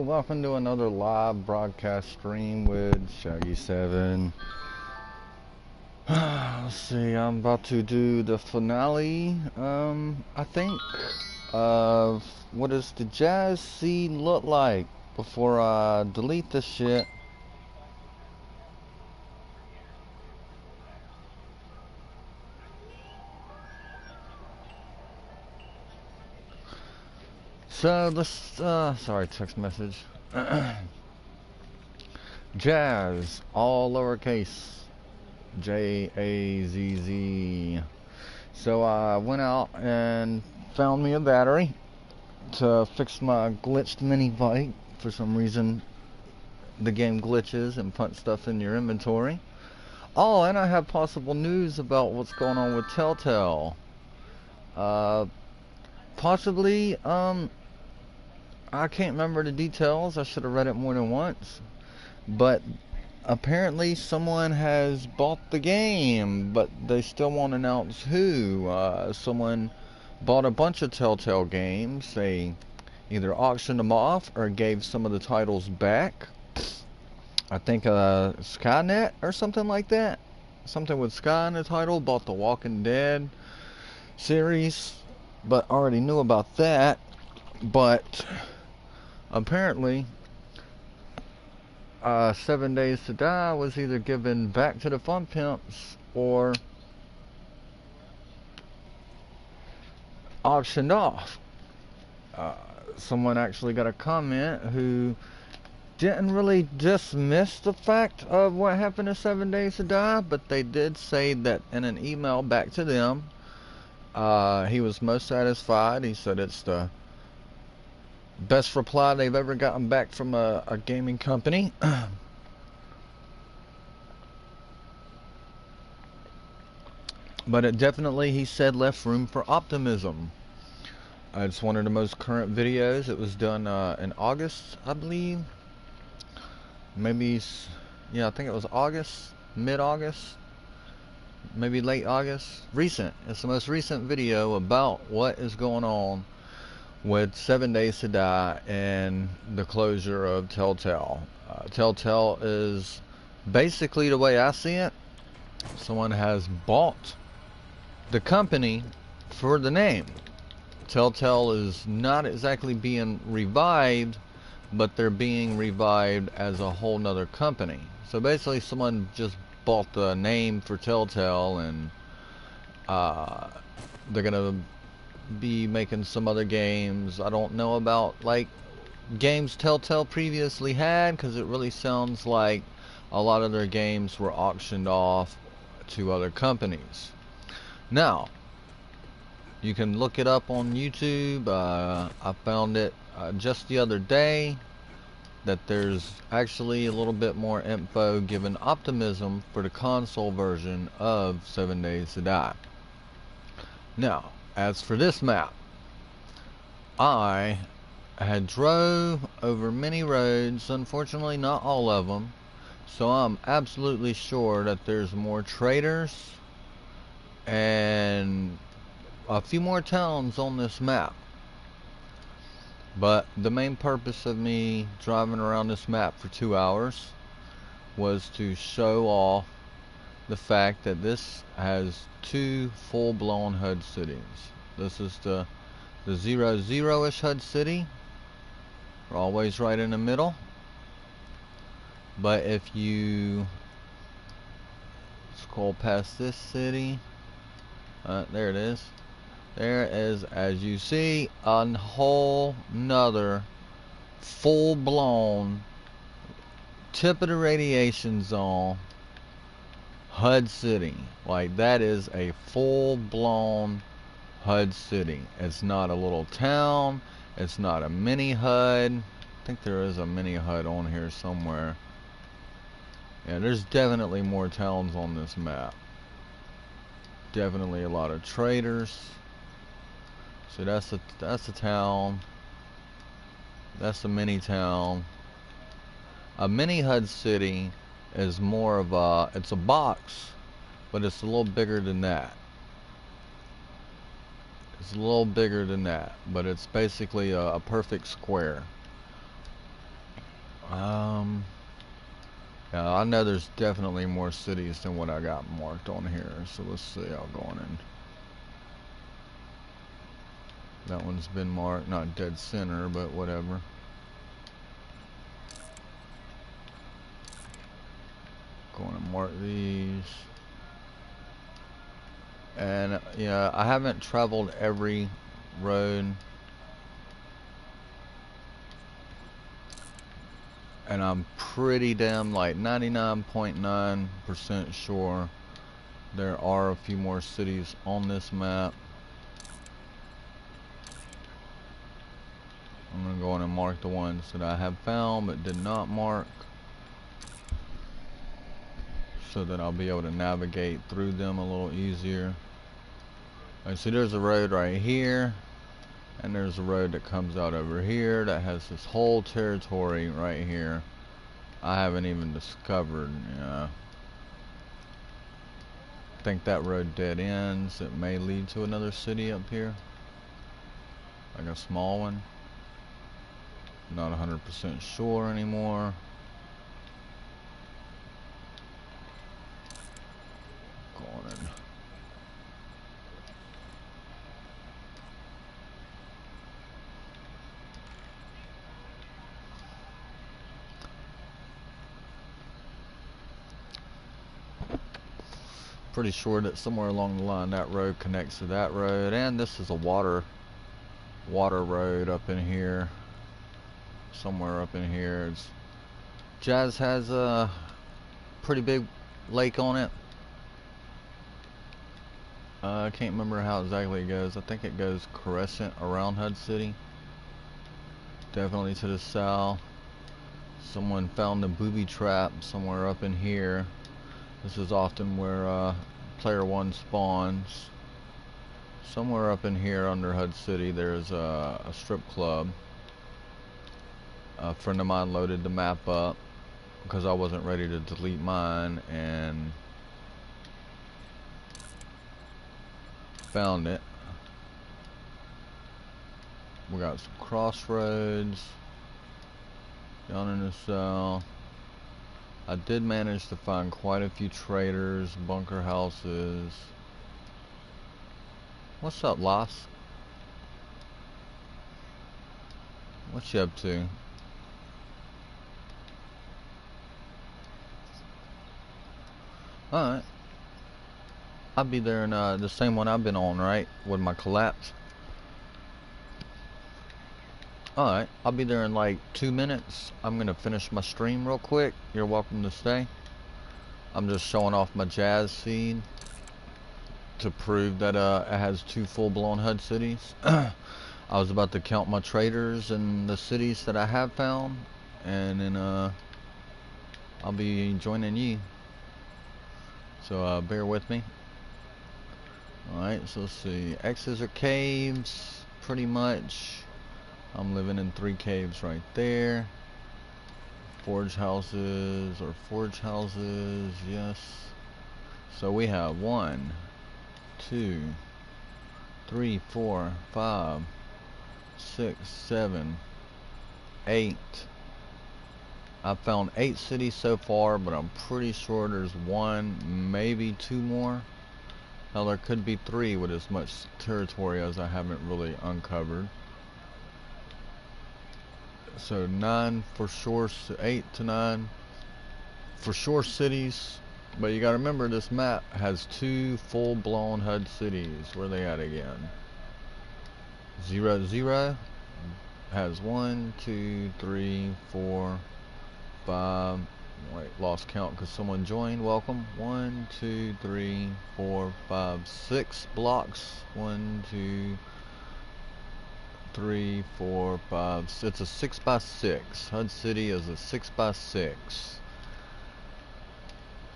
welcome to another live broadcast stream with Shaggy7. Let's see, I'm about to do the finale, I think, of what does the jazz seed look like before I delete this shit. So let's, sorry, text message. Jazz, all lowercase, Jazz. So I went out and found me a battery to fix my glitched mini bike. For some reason, the game glitches and puts stuff in your inventory. Oh, and I have possible news about what's going on with Telltale. Possibly, I can't remember the details. I should have read it more than once. But apparently someone has bought the game, but they still won't announce who. Someone bought a bunch of Telltale games. They either auctioned them off or gave some of the titles back. I think Skynet or something like that. Something with Sky in the title. Bought the Walking Dead series, but already knew about that. But apparently 7 Days to Die was either given back to the Fun Pimps or auctioned off. Someone actually got a comment who didn't really dismiss the fact of what happened to 7 Days to Die, but they did say that in an email back to them, he was most satisfied. He said it's the best reply they've ever gotten back from a gaming company. But it definitely, he said, left room for optimism. It's one of the most current videos. It was done in August, I believe. Maybe, yeah, I think it was August, mid-August, maybe late August. Recent. It's the most recent video about what is going on with 7 Days to Die and the closure of Telltale. Telltale is basically, the way I see it, someone has bought the company for the name. Telltale is not exactly being revived, but they're being revived as a whole nother company. So basically someone just bought the name for Telltale, and they're gonna be making some other games. I don't know about like games Telltale previously had, because it really sounds like a lot of their games were auctioned off to other companies. Now you can look it up on YouTube. I found it just the other day that there's actually a little bit more info giving optimism for the console version of 7 Days to Die. Now, as for this map, I had drove over many roads, unfortunately not all of them, so I'm absolutely sure that there's more traders and a few more towns on this map. But the main purpose of me driving around this map for 2 hours was to show off the fact that this has two full-blown HUD cities. This is the 0-0-ish HUD city. We're always right in the middle. But if you scroll past this city, there it is. There is, as you see, a whole nother full-blown tip of the radiation zone HUD city. Like, that is a full-blown HUD city. It's not a little town. It's not a mini HUD. I think there is a mini HUD on here somewhere. Yeah, there's definitely more towns on this map. Definitely a lot of traders. So that's a town. That's a mini town. A mini HUD city is more of a, it's a box, but it's a little bigger than that. It's a little bigger than that, but it's basically a perfect square. I know there's definitely more cities than what I got marked on here, so let's see. I'll go on in. That one's been marked, not dead center, but whatever. Going to mark these. And yeah, I haven't traveled every road, and I'm pretty damn like 99.9% sure there are a few more cities on this map. I'm gonna go in and mark the ones that I have found but did not mark, so that I'll be able to navigate through them a little easier. Alright, so there's a road right here, and there's a road that comes out over here that has this whole territory right here I haven't even discovered. Yeah, I think that road dead ends. It may lead to another city up here, like a small one. Not 100% sure anymore. Going in. Pretty sure that somewhere along the line that road connects to that road, and this is a water road up in here. Somewhere up in here. Jazz has a pretty big lake on it. I can't remember how exactly it goes. I think it goes crescent around Hud City. Definitely to the south. Someone found a booby trap somewhere up in here. This is often where player 1 spawns. Somewhere up in here under Hud City there's a strip club. A friend of mine loaded the map up because I wasn't ready to delete mine and found it. We got some crossroads down in the south. I did manage to find quite a few traders, bunker houses. What's up, Loss? What you up to? Alright. I'll be there in the same one I've been on, right? With my collapse. Alright, I'll be there in like 2 minutes. I'm gonna finish my stream real quick. You're welcome to stay. I'm just showing off my Jazz feed to prove that it has 2 full-blown HUD cities. I was about to count my traders and the cities that I have found, and then I'll be joining you. So bear with me. Alright, so let's see. X's are caves, pretty much. I'm living in 3 caves right there. Forge houses, yes. So we have 1, 2, 3, 4, 5, 6, 7, 8. I've found 8 cities so far, but I'm pretty sure there's 1, maybe 2 more. Now there could be 3 with as much territory as I haven't really uncovered. So 9 for sure, 8 to 9 for sure cities. But you gotta remember, this map has 2 full-blown HUD cities. Where are they at again? 0, 0 has 1, 2, 3, 4, 5. Wait, lost count because someone joined. Welcome. 1, 2, 3, 4, 5, 6 blocks. 1, 2, 3, 4, 5. It's a 6x6. HUD City is a 6x6.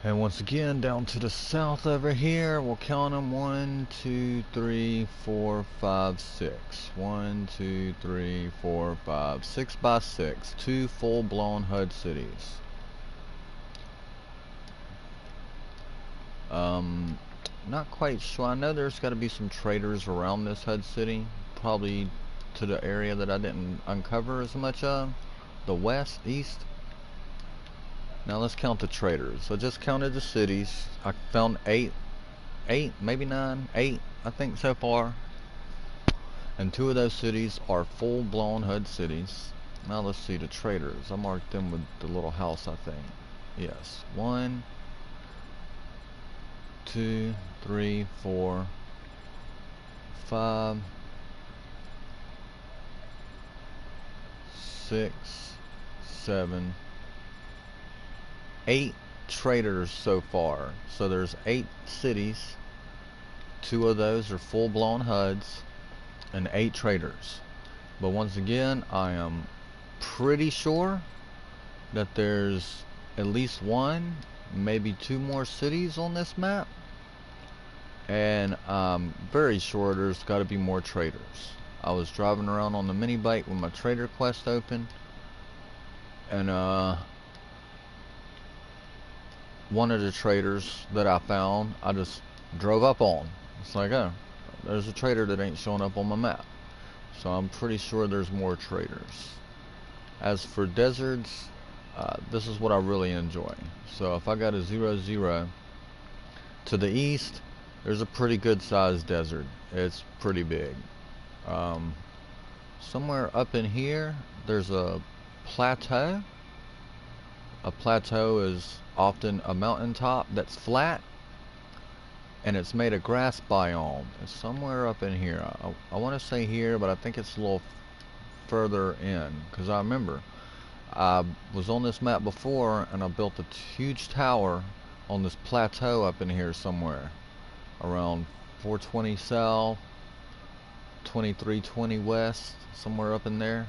And once again, down to the south over here, we'll count them. 1, 2, 3, 4, 5, 6. 1, 2, 3, 4, 5, 6x6. 2 full-blown HUD cities. Not quite sure. I know there's got to be some traders around this HUD city, probably to the area that I didn't uncover as much of, the west, east. Now let's count the traders. I just counted the cities. I found eight, maybe nine, eight, I think so far. And 2 of those cities are full-blown HUD cities. Now let's see the traders. I marked them with the little house, I think. Yes. 1, 2, 3, 4, 5, 6, 7, 8 traders so far. So there's 8 cities. 2 of those are full-blown HUDs and 8 traders. But once again, I am pretty sure that there's at least 1, maybe 2 more cities on this map. And I'm very sure there's got to be more traders. I was driving around on the mini bike with my trader quest open, and one of the traders that I found, I just drove up on. It's like, oh, there's a trader that ain't showing up on my map. So I'm pretty sure there's more traders. As for deserts, this is what I really enjoy. So if I got a 0-0 to the east, there's a pretty good sized desert. It's pretty big. Somewhere up in here, there's a plateau. A plateau is often a mountaintop that's flat, and it's made of grass biome. It's somewhere up in here. I want to say here, but I think it's a little further in, because I remember I was on this map before and I built a huge tower on this plateau up in here somewhere around 420 south, 2320 west, somewhere up in there.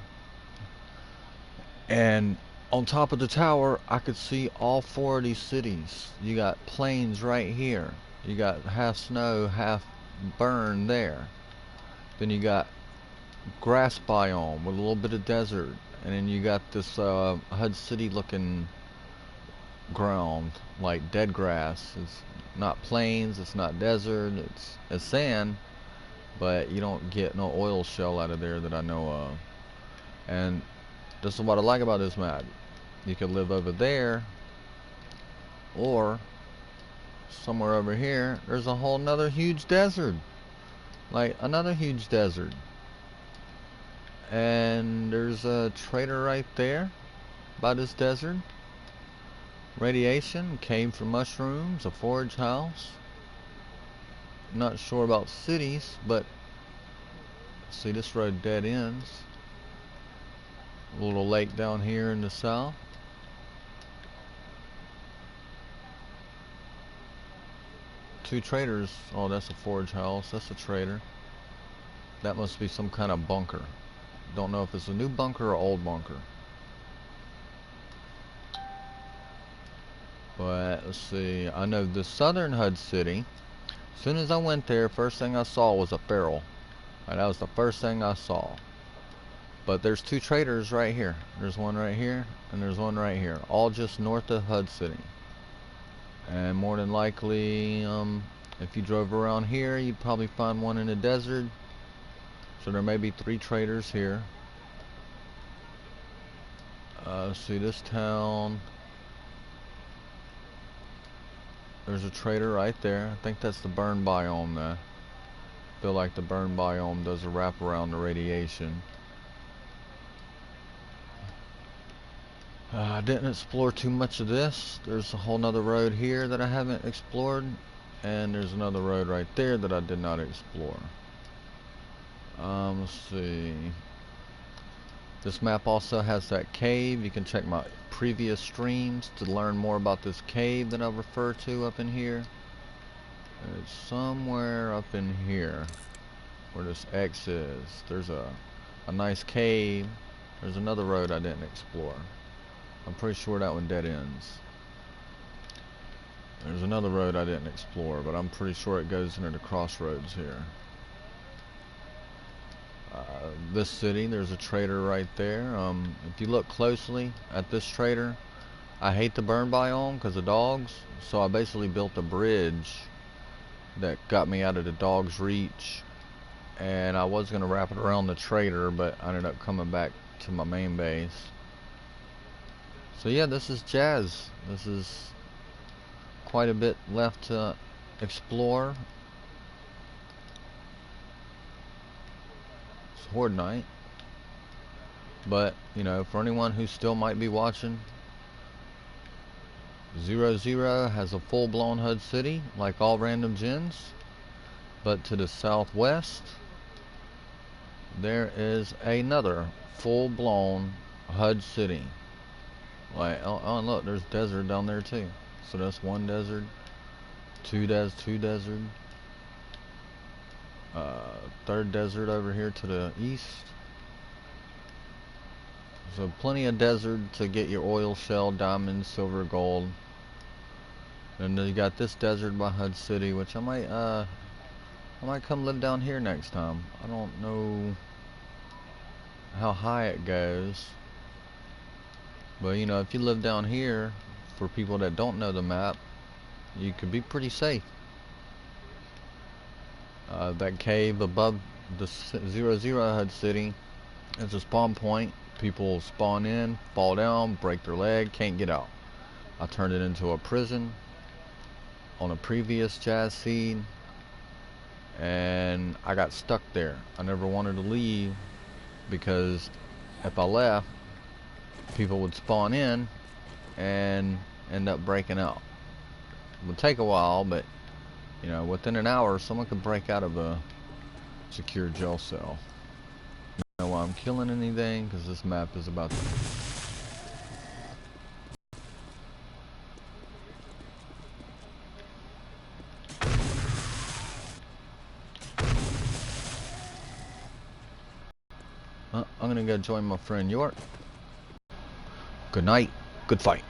And on top of the tower I could see all 4 of these cities. You got plains right here, you got half snow, half burn there, then you got grass biome with a little bit of desert, and then you got this HUD city looking ground, like dead grass. It's not plains, it's not desert, it's sand, but you don't get no oil shell out of there that I know of. And this is what I like about this map. You could live over there, or somewhere over here there's a whole nother huge desert, like another huge desert. And there's a trader right there by this desert. Radiation, cave for mushrooms, a forage house. Not sure about cities, but see, this road dead ends. A little lake down here in the south. Two traders. Oh, that's a forage house. That's a trader. That must be some kind of bunker. Don't know if it's a new bunker or old bunker. But let's see. I know the southern HUD city. As soon as I went there, first thing I saw was a feral. And that was the first thing I saw. But there's 2 traders right here. There's one right here, and there's one right here. All just north of HUD city. And more than likely, if you drove around here, you'd probably find one in the desert. So there may be 3 traders here. See this town. There's a trader right there. I think that's the burn biome there. Feel like the burn biome does a wrap around the radiation. I didn't explore too much of this. There's a whole nother road here that I haven't explored, and there's another road right there that I did not explore. Let's see. This map also has that cave. You can check my previous streams to learn more about this cave that I refer to up in here. It's somewhere up in here where this X is. There's a nice cave. There's another road I didn't explore. I'm pretty sure that one dead ends. There's another road I didn't explore, but I'm pretty sure it goes into the crossroads here. This city, there's a trader right there. If you look closely at this trader, I hate the burn biome because of dogs, so I basically built a bridge that got me out of the dog's reach, and I was going to wrap it around the trader, but I ended up coming back to my main base. So yeah, this is Jazz. This is quite a bit left to explore. It's Horde Night. But, you know, for anyone who still might be watching, 00 has a full-blown HUD city, like all random gens. But to the southwest, there is another full-blown HUD city. Like, oh, look, there's desert down there too. So that's one desert, two desert, third desert over here to the east. So plenty of desert to get your oil shale, diamonds, silver, gold. And then you got this desert by HUD City, which I might come live down here next time. I don't know how high it goes. But you know, if you live down here, for people that don't know the map, you could be pretty safe. That cave above the 00 HUD City is a spawn point. People spawn in, fall down, break their leg, can't get out. I turned it into a prison on a previous Jazz seed, and I got stuck there. I never wanted to leave because if I left, people would spawn in and end up breaking out. It would take a while, but you know, within an hour, someone could break out of a secure jail cell. I don't know why I'm killing anything, because this map is about to... I'm gonna go join my friend York. Good night. Good fight.